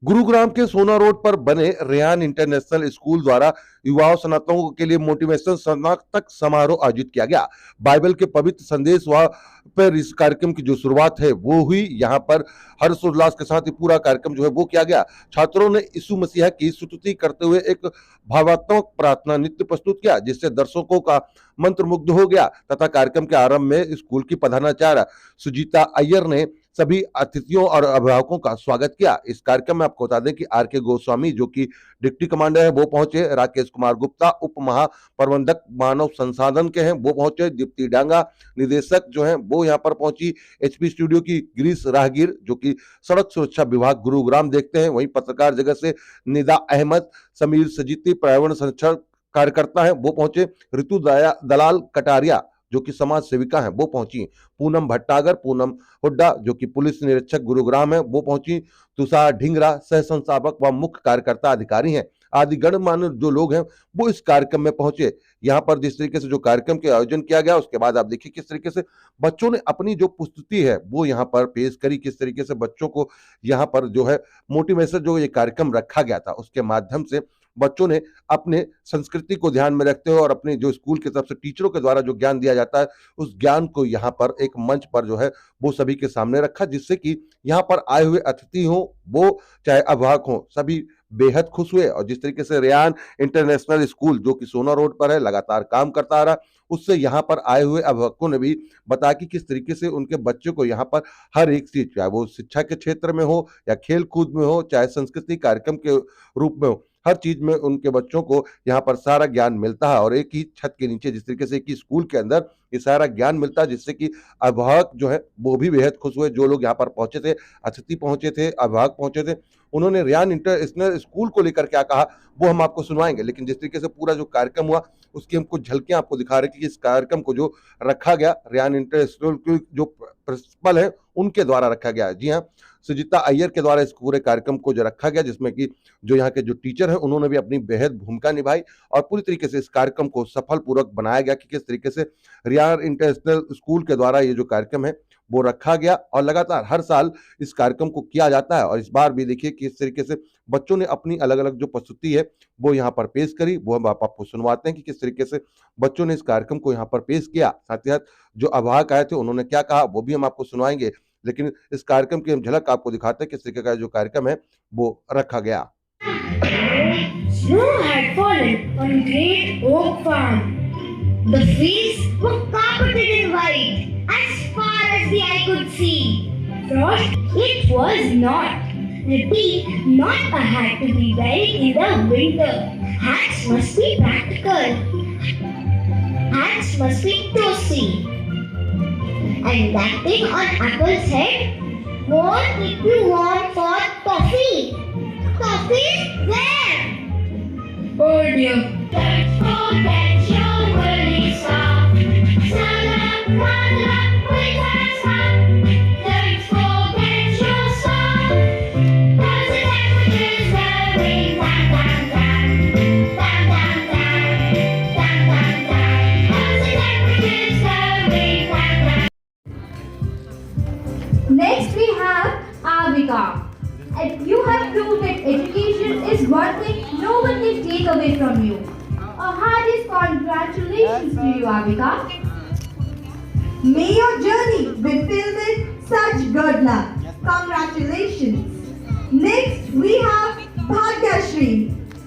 गुरुग्राम के सोना रोड पर बने रेयान इंटरनेशनल स्कूल द्वारा युवाओं स्नातकों के लिए मोटिवेशन स्नातक समारोह आयोजित किया गया। बाइबल के पवित्र संदेश व पर इस कार्यक्रम की जो शुरुआत है वो हुई। यहाँ पर हर्षोल्लास के साथ ही पूरा कार्यक्रम जो है वो किया गया। छात्रों ने यीशु मसीह की स्तुति करते हुए एक भावात्मक प्रार्थना नृत्य प्रस्तुत किया, जिससे दर्शकों का मंत्रमुग्ध हो गया तथा कार्यक्रम के आरंभ में स्कूल की प्रधानाचार्य सुजीता अय्यर ने सभी अतिथियों और अभिभावकों का स्वागत किया। इस कार्यक्रम में आपको बता दें कि आर के गोस्वामी जो कि डिप्टी कमांडर है वो पहुंचे, राकेश कुमार गुप्ता उप महाप्रबंधक मानव संसाधन के हैं वो पहुंचे, दीप्ति डांगा निदेशक जो हैं वो यहाँ पर पहुंची, एचपी स्टूडियो की गिरीश राहगीर जो कि सड़क सुरक्षा विभाग गुरुग्राम देखते हैं, वहीं पत्रकार जगत से निदा अहमद, समीर सजीती पर्यावरण संरक्षण कार्यकर्ता है वो पहुंचे, ऋतु दलाल कटारिया जो कि समाज सेविका हैं वो पहुंची, पूनम भट्टागर पूनम हुड्डा जो कि पुलिस निरीक्षक गुरुग्राम है वो पहुंची, तुषार ढिंगरा सह संस्थापक व मुख्य कार्यकर्ता अधिकारी हैं आदि गणमान्य जो लोग हैं वो इस कार्यक्रम में पहुंचे। यहाँ पर जिस तरीके से जो कार्यक्रम के आयोजन किया गया उसके बाद आप देखिए किस तरीके से बच्चों ने अपनी जो प्रस्तुति है वो यहाँ पर पेश करी, किस तरीके से बच्चों को यहाँ पर जो है मोटिवेशन जो ये कार्यक्रम रखा गया था उसके माध्यम से बच्चों ने अपने संस्कृति को ध्यान में रखते हुए और अपने जो स्कूल की तरफ से टीचरों के द्वारा जो ज्ञान दिया जाता है उस ज्ञान को यहाँ पर एक मंच पर जो है वो सभी के सामने रखा, जिससे कि यहाँ पर आए हुए अतिथि हो वो चाहे अभिभावक हो सभी बेहद खुश हुए। और जिस तरीके से रेयान इंटरनेशनल स्कूल जो कि सोना रोड पर है लगातार काम करता आ रहा, उससे यहाँ पर आए हुए अभिभावकों ने भी बताया कि किस तरीके से उनके बच्चों को यहाँ पर हर एक चीज चाहे वो शिक्षा के क्षेत्र में हो या खेल कूद में हो चाहे संस्कृति कार्यक्रम के रूप में हो, हर चीज में उनके बच्चों को यहाँ पर सारा ज्ञान मिलता है। और एक ही छत के नीचे जिस तरीके से एक ही स्कूल के अंदर ये सारा ज्ञान मिलता है, जिससे कि अभिभावक जो है वो भी बेहद खुश हुए। जो लोग यहाँ पर पहुंचे थे, अतिथि पहुंचे थे, अभिभावक पहुंचे थे, उन्होंने रेयान इंटरनेशनल स्कूल को लेकर क्या कहा वो हम आपको सुनवाएंगे। लेकिन जिस तरीके से पूरा जो कार्यक्रम हुआ उसकी हम कुछ झलकियां आपको दिखा रहे कि इस कार्यक्रम को जो रखा गया रेयान इंटरनेशनल के जो प्रिंसिपल है उनके द्वारा रखा गया। जी हाँ, सुजीता अय्यर के द्वारा इस पूरे कार्यक्रम को जो रखा गया, जिसमें कि जो यहाँ के जो टीचर हैं उन्होंने भी अपनी बेहद भूमिका निभाई और पूरी तरीके से इस कार्यक्रम को सफल पूर्वक बनाया गया कि किस तरीके से रेयान इंटरनेशनल स्कूल के द्वारा ये जो कार्यक्रम है वो रखा गया और लगातार हर साल इस कार्यक्रम को किया जाता है। और इस बार भी देखिए कि इस तरीके से बच्चों ने अपनी अलग अलग जो प्रस्तुति है वो यहाँ पर पेश करी, वो हम आपको सुनवाते हैं कि किस तरीके से बच्चों ने इस कार्यक्रम को यहाँ पर पेश किया। साथ ही साथ जो अभिभावक आए थे उन्होंने क्या कहा वो भी हम आपको सुनवाएंगे, लेकिन इस कार्यक्रम की हम झलक आपको दिखाते हैं किस तरीके का जो कार्यक्रम है वो रखा गया। Snow had fallen on Great Oak Farm. The fields were carpeted in white as far as the eye could see. Frost it was not. Repeat, not a hat to be wearing in the winter. Hats must be practical. Hats must be toasty. And that thing on Apple's head won't keep you warm for coffee. Coffee? Where? Oh dear. Don't forget your worries off. Stand up, stand up, with hands up. Don't forget your song. Cause the temperature is going down, down, down. Down, down, down. Down, down, down. Cause the temperature is going down, down. Next we have Avika. And you have proved that education is one thing no one can take away from you. A heartiest congratulations to you, Avika. May your journey be filled with such good luck. Congratulations. Next we have Bhagyashree.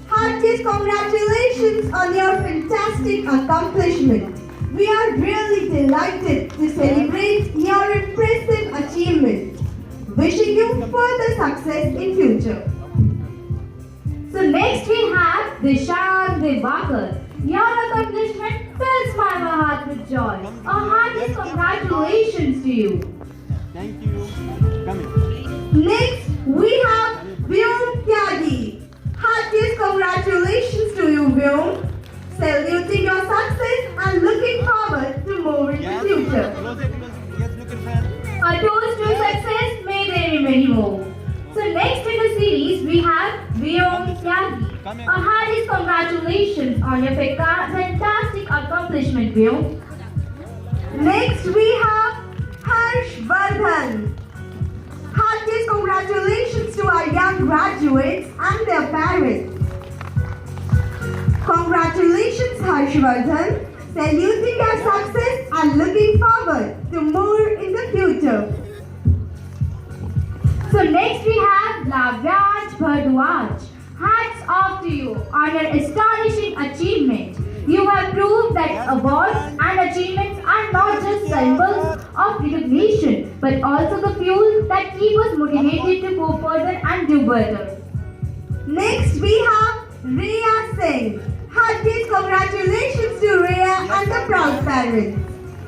Heartiest congratulations on your fantastic accomplishment. We are really delighted to celebrate your impressive achievement. Wishing you further success in future. So next we have Dishan Devakar. Your accomplishment fills my heart with joy. A heartiest congratulations to you. Thank you. Come here. Next we have Vyom Tyagi. Heartiest congratulations to you, Vyom. Saluting your success and looking forward to more in the future. Yes, look at that. A toast to success, may there be many more. So next in the series we have Vyom Tyagi. A heartiest congratulations on your fantastic accomplishment, Vyom. Next we have Harsh Vardhan. Heartiest congratulations to our young graduates and their parents. Congratulations, Harshvardhan. Saluting your success and looking forward to more in the future. So next we have Lavraj Bhardwaj. Hats off to you on your astonishing achievement. You have proved that awards and achievements are not just symbols of recognition, but also the fuel that keep us motivated to go further and do better. Next we have Rhea Singh. Heartiest congratulations to Rhea and the proud parents.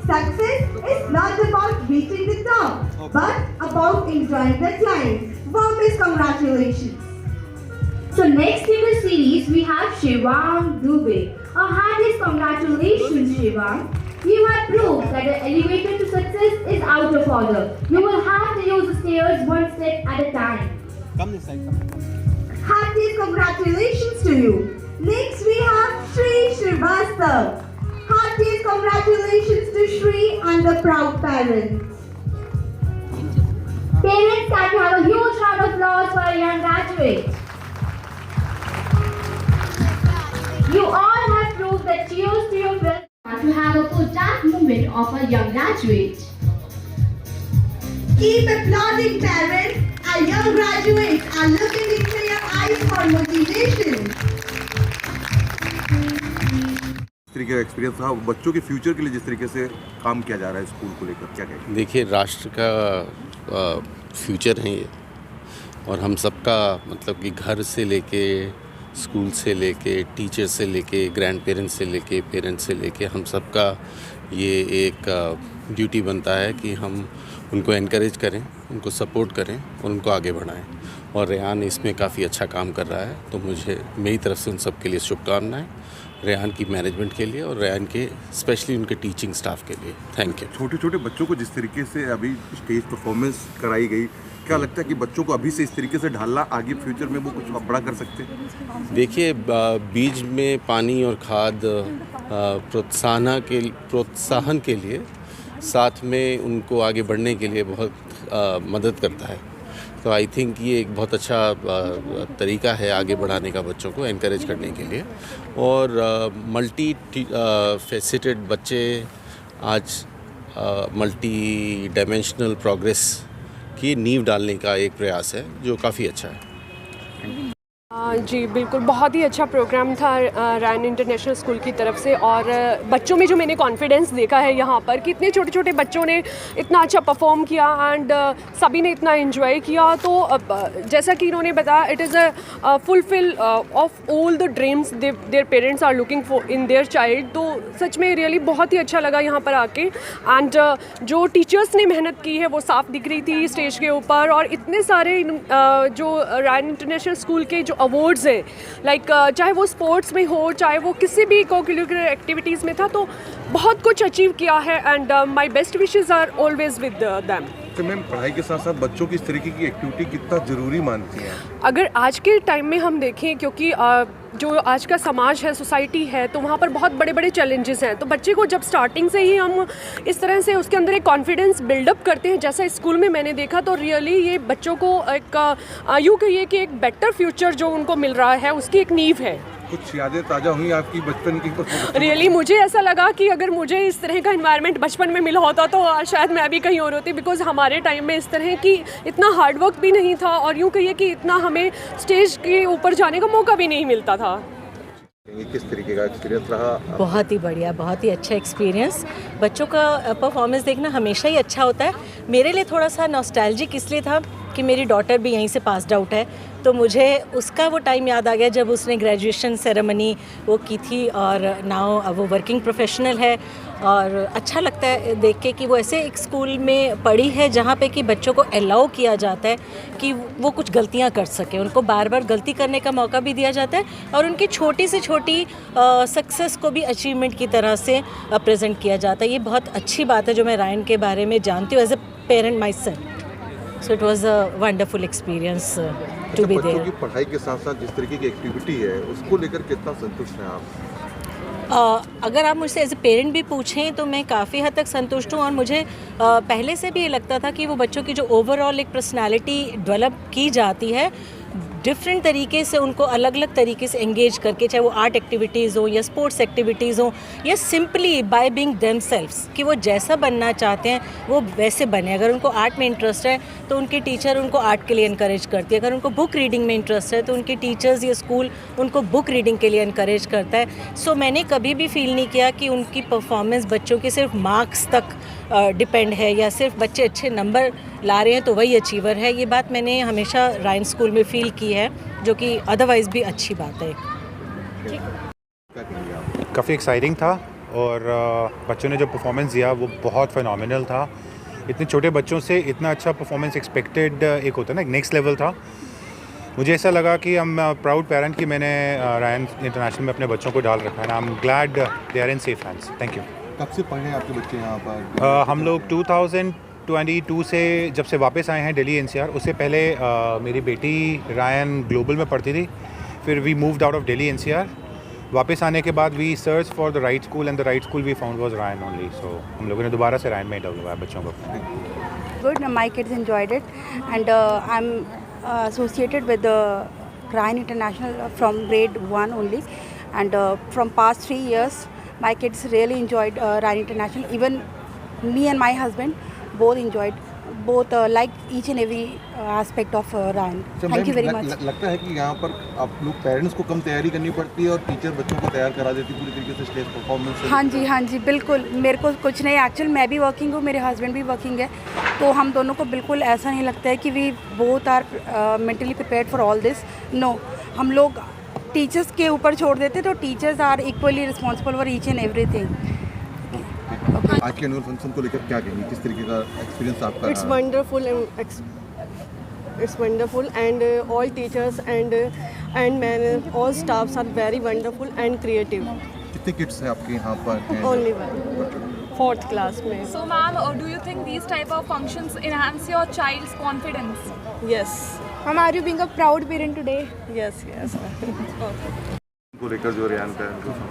Success is not about reaching the top, but about enjoying the climb. Warmest congratulations. So next in the series we have Shivang Dubey. Our heartiest congratulations, Shivang. You have proved that the elevator to success is out of order. You will have to use the stairs one step at a time. Come this side. Come. Heartiest congratulations to you. Next we have Shri Srivastav. Heartiest congratulations to Shri and the proud parents. Parents, can you have a huge round of applause for a young graduate? You all have proved that cheers to your friends to have a Kodak moment of a young graduate. Keep applauding, parents. Our young graduates are looking into your eyes for motivation. इस तरीके का experience था बच्चों के future के लिए जिस तरीके से काम किया जा रहा है स्कूल को लेकर क्या कहेंगे? देखिए राष्ट्र का फ्यूचर है ये और हम सबका मतलब कि घर से लेके स्कूल से लेके टीचर से लेके ग्रैंड पेरेंट्स से लेके पेरेंट्स से लेके हम सबका ये एक ड्यूटी बनता है कि हम उनको एनकरेज करें, उनको सपोर्ट करें और उनको आगे बढ़ाएं और रेहान इसमें काफ़ी अच्छा काम कर रहा है तो मुझे मेरी तरफ से उन सब के लिए शुभकामनाएं रेहान की मैनेजमेंट के लिए और रेहान के स्पेशली उनके टीचिंग स्टाफ के लिए। Thank you. छोटे छोटे बच्चों को जिस तरीके से अभी स्टेज परफॉर्मेंस कराई गई क्या लगता है कि बच्चों को अभी से इस तरीके से ढालना आगे फ्यूचर में वो कुछ बड़ा कर सकते हैं? देखिए बीज में पानी और खाद प्रोत्साहन के लिए साथ में उनको आगे बढ़ने के लिए बहुत मदद करता है तो आई थिंक ये एक बहुत अच्छा तरीका है आगे बढ़ाने का बच्चों को एनकरेज करने के लिए और मल्टी फेसेटेड बच्चे आज मल्टी डायमेंशनल प्रोग्रेस की नींव डालने का एक प्रयास है जो काफ़ी अच्छा है। जी बिल्कुल बहुत ही अच्छा प्रोग्राम था रेहान इंटरनेशनल स्कूल की तरफ से और बच्चों में जो मैंने कॉन्फिडेंस देखा है यहाँ पर कि इतने छोटे छोटे बच्चों ने इतना अच्छा परफॉर्म किया एंड सभी ने इतना एंजॉय किया तो जैसा कि इन्होंने बताया it is a fulfil of all the dreams their parents are looking for in their child तो सच में रियली बहुत ही अच्छा लगा यहाँ पर आके एंड जो टीचर्स ने मेहनत की है वो साफ दिख रही थी स्टेज के ऊपर और इतने सारे जो रेहान इंटरनेशनल स्कूल के जो अवार्ड्स हैं लाइक चाहे वो स्पोर्ट्स में हो चाहे वो किसी भी को-करिकुलर एक्टिविटीज़ में था तो बहुत कुछ अचीव किया है and my best wishes are always with them. तो मैम पढ़ाई के साथ साथ बच्चों की इस तरीके की एक्टिविटी कितना ज़रूरी मानती हैं? अगर आज के टाइम में हम देखें क्योंकि जो आज का समाज है सोसाइटी है तो वहाँ पर बहुत बड़े बड़े चैलेंजेस हैं तो बच्चे को जब स्टार्टिंग से ही हम इस तरह से उसके अंदर एक कॉन्फिडेंस बिल्डअप करते हैं जैसा स्कूल में मैंने देखा तो रियली ये बच्चों को एक यूँ कहिए कि एक बेटर फ्यूचर जो उनको मिल रहा है उसकी एक नींव है। कुछ यादें ताज़ा हुई आपकी बचपन की? रियली मुझे ऐसा लगा कि अगर मुझे इस तरह का एनवायरनमेंट बचपन में मिला होता तो शायद मैं भी कहीं और होती बिकॉज हमारे टाइम में इस तरह की इतना हार्डवर्क भी नहीं था और यूँ कहिए कि इतना हमें स्टेज के ऊपर जाने का मौका भी नहीं मिलता था। किस तरीके का एक्सपीरियंस रहा? बहुत ही बढ़िया, बहुत ही अच्छा एक्सपीरियंस। बच्चों का परफॉर्मेंस देखना हमेशा ही अच्छा होता है। मेरे लिए थोड़ा सा नॉस्टैल्जिक इसलिए था कि मेरी डॉटर भी यहीं से पास्ड आउट है तो मुझे उसका वो टाइम याद आ गया जब उसने ग्रेजुएशन सेरेमनी वो की थी और नाउ वो वर्किंग प्रोफेशनल है और अच्छा लगता है देख के कि वो ऐसे एक स्कूल में पढ़ी है जहाँ पे कि बच्चों को अलाउ किया जाता है कि वो कुछ गलतियाँ कर सकें, उनको बार बार गलती करने का मौका भी दिया जाता है और उनकी छोटी से छोटी सक्सेस को भी अचीवमेंट की तरह से प्रेजेंट किया जाता है। ये बहुत अच्छी बात है जो मैं रेहान के बारे में जानती हूँ as a parent my son. So it was a wonderful experience to be there. बच्चों की पढ़ाई के साथ साथ जिस तरीके की एक्टिविटी है उसको लेकर कितना संतुष्ट हैं आप? अगर आप मुझसे एज ए पेरेंट भी पूछें तो मैं काफ़ी हद तक संतुष्ट हूँ और मुझे पहले से भी ये लगता था कि वो बच्चों की जो ओवरऑल एक पर्सनालिटी डेवलप की जाती है डिफरेंट तरीके से, उनको अलग अलग तरीके से एंगेज करके, चाहे वो आर्ट एक्टिविटीज़ हो या स्पोर्ट्स एक्टिविटीज़ हो या सिंपली बाय बीइंग देमसेल्व्स, कि वो जैसा बनना चाहते हैं वो वैसे बने। अगर उनको आर्ट में इंटरेस्ट है तो उनके टीचर उनको आर्ट के लिए इनकरेज करती है, अगर उनको बुक रीडिंग में इंटरेस्ट है तो उनके टीचर्स या स्कूल उनको बुक रीडिंग के लिए इनकरेज करता है। सो मैंने कभी भी फील नहीं किया कि उनकी परफॉर्मेंस बच्चों के सिर्फ मार्क्स तक डिपेंड है या सिर्फ बच्चे अच्छे नंबर ला रहे हैं तो वही अचीवर है। ये बात मैंने हमेशा रायन स्कूल में फ़ील की है, जो कि अदरवाइज़ भी अच्छी बात है। काफ़ी एक्साइटिंग था और बच्चों ने जो परफॉर्मेंस दिया वो बहुत फिनोमिनल था। इतने छोटे बच्चों से इतना अच्छा परफॉर्मेंस एक्सपेक्टेड एक होता है ना, एक नेक्स्ट लेवल था। मुझे ऐसा लगा कि हम प्राउड पेरेंट कि मैंने रायन इंटरनेशनल में अपने बच्चों को डाल रखा है ना। I am glad they are in safe hands. Thank you. कब से पढ़ रहे हैं आपके बच्चे यहाँ पर? हम लोग 2022 से जब से वापस आए हैं दिल्ली एनसीआर, उससे पहले मेरी बेटी रायन ग्लोबल में पढ़ती थी, फिर we moved out of Delhi NCR. वापस आने के बाद we search for the right school and the right school we found was Ryan only. So हम लोगों ने दोबारा से रायन में डलवाया बच्चों को। Good, my kids enjoyed it, and I'm associated with the Ryan International from grade 1 only, and from past 3 years my kids really enjoyed Ryan International. Even me and my husband both enjoyed, both like each and every aspect of Ryan. Thank you very much. लगता है कि यहाँ पर आप लोग parents को कम तैयारी करनी पड़ती है और टीचर बच्चों को तैयार करा देती पूरी तरीके से स्टेज परफॉर्मेंस? हाँ जी बिल्कुल। मेरे को कुछ नहीं, एक्चुअल मैं भी वर्किंग हूँ, मेरे हस्बैंड भी वर्किंग है, तो हम दोनों को बिल्कुल ऐसा नहीं लगता है कि we both are mentally prepared for all this. No, हम लोग टीचर्स के ऊपर छोड़ देते, तो teachers are equally responsible for each and everything. आज के एनुअल फंक्शन को लेकर क्या कहेंगे, किस तरीके का एक्सपीरियंस आपका? It's wonderful and it's wonderful, and all teachers and all staffs are very wonderful and creative. कितने किड्स हैं आपके यहाँ पर? Only one, 4th class में। So ma'am, do you think these type of functions enhance your child's confidence? Yes. Ma'am, are you being a proud parent today? Yes. को लेकर जो रियान का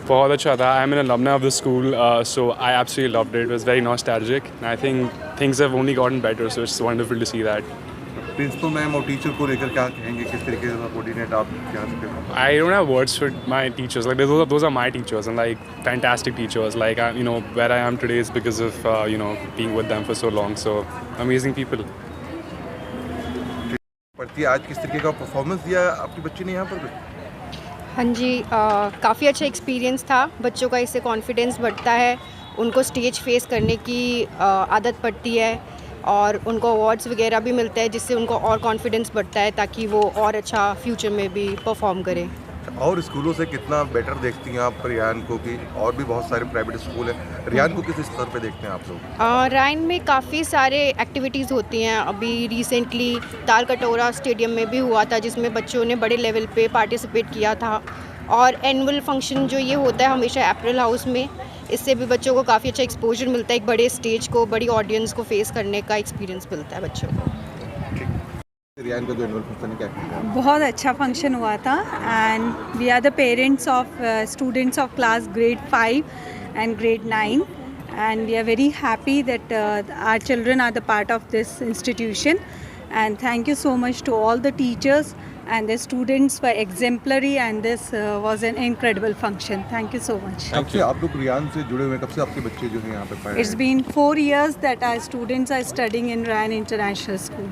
बहुत अच्छा था। I am an alumni of the school, so I absolutely loved it. It was very nostalgic, and I think things have only gotten better, so it's wonderful to see that. Principal ma'am और teacher को लेकर क्या कहेंगे, किस तरीके से coordinate आप क्या सकते हैं? I don't have words for my teachers. Like those are my teachers, and like fantastic teachers. Like where I am today is because of being with them for so long. So amazing people. पढ़ती आज किस तरीके का performance दिया आपकी बच्ची ने यहाँ पर? हाँ जी, काफ़ी अच्छा एक्सपीरियंस था। बच्चों का इससे कॉन्फिडेंस बढ़ता है, उनको स्टेज फेस करने की आदत पड़ती है और उनको अवार्ड्स वगैरह भी मिलते हैं, जिससे उनको और कॉन्फिडेंस बढ़ता है ताकि वो और अच्छा फ्यूचर में भी परफॉर्म करें। और स्कूलों से कितना बेटर देखती हैं आप रियान को? कि और भी बहुत सारे प्राइवेट स्कूल हैं, रियान को किस स्तर पे देखते हैं आप लोग? रायन में काफ़ी सारे एक्टिविटीज़ होती हैं। अभी रिसेंटली ताल कटोरा स्टेडियम में भी हुआ था, जिसमें बच्चों ने बड़े लेवल पे पार्टिसिपेट किया था। और एनुअल फंक्शन जो ये होता है हमेशा एप्रल हाउस में, इससे भी बच्चों को काफ़ी अच्छा एक्सपोजर मिलता है, एक बड़े स्टेज को, बड़ी ऑडियंस को फेस करने का एक्सपीरियंस मिलता है बच्चों को। रियान का जो एनुअल फंक्शन है क्या किया? बहुत अच्छा फंक्शन हुआ था, and we are the parents of students of class grade 5 and grade 9, and we are very happy that our children are the part of this institution, and thank you so much to all the teachers and the students were exemplary, and this was an incredible function. Thank you so much. कब से आप लोग रियान से जुड़े हुए, कब से आपके बच्चे जो हैं यहाँ पे पढ़ रहे हैं? It's been 4 years that our students are studying in Ryan International School.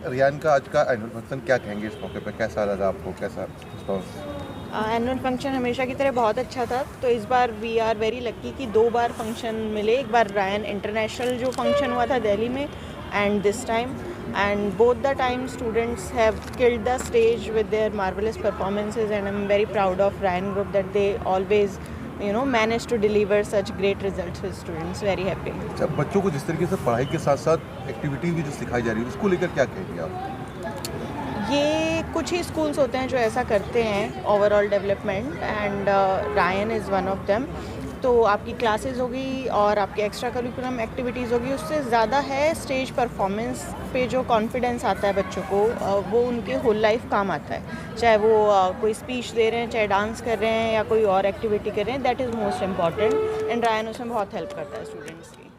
Riyan का आज का एनुअल फंक्शन क्या कहेंगे इस मौके पे, कैसा लगा आपको, कैसा रिस्पॉन्स? एनुअल फंक्शन हमेशा की तरह बहुत अच्छा था, तो इस बार वी आर वेरी लकी कि 2 बार फंक्शन मिले। एक बार रायन इंटरनेशनल जो फंक्शन हुआ था दिल्ली में, and this time, and both the time students have killed the stage with their marvelous performances, and I'm very proud of Ryan Group that they always manage to deliver such great results for students. Very happy. अच्छा, बच्चों को जिस तरीके से पढ़ाई के साथ साथ एक्टिविटीज भी जो सिखाई जा रही है, उसको लेकर क्या कहेंगे आप? ये कुछ ही स्कूल्स होते हैं जो ऐसा करते हैं overall development, and Ryan is one of them. तो आपकी क्लासेस होगी और आपकी एक्स्ट्रा करिकुलम एक्टिविटीज़ होगी, उससे ज़्यादा है स्टेज परफॉर्मेंस पे जो कॉन्फिडेंस आता है बच्चों को, वो उनके होल लाइफ काम आता है। चाहे वो कोई स्पीच दे रहे हैं, चाहे डांस कर रहे हैं या कोई और एक्टिविटी कर रहे हैं, that is most important. And Ryan उसमें बहुत हेल्प करता है स्टूडेंट्स की।